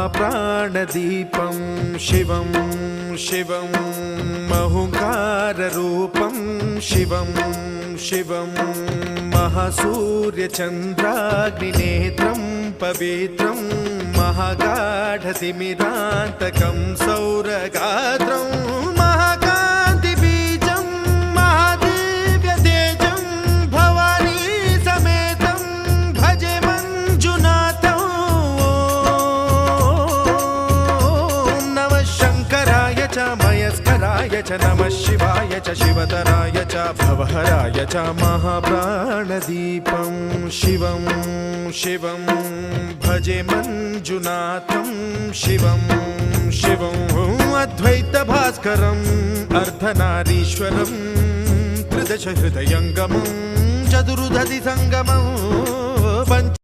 महाप्राणदीपं शिवं शिवं महुङ्काररूपं शिवं शिवं महासूर्यचन्द्राग्निनेत्रं पवित्रं महागाढतिमिरान्तकं सौरगात्रं महाकान्तिबीजं महादिव्यतेजं भवानी समेतं भजे मञ्जुनाथं। ॐ नमः शङ्कराय च मयस्कराय च नमः शिवाय च शिवतराय च भवहराय च महाप्राणदीपं शिवं शिवं भजे मञ्जुनाथं शिवं शिवं अद्वैतभास्करम् अर्धनारीश्वरं त्रिदश हृदयङ्गमं चतुर्दधि सङ्गमं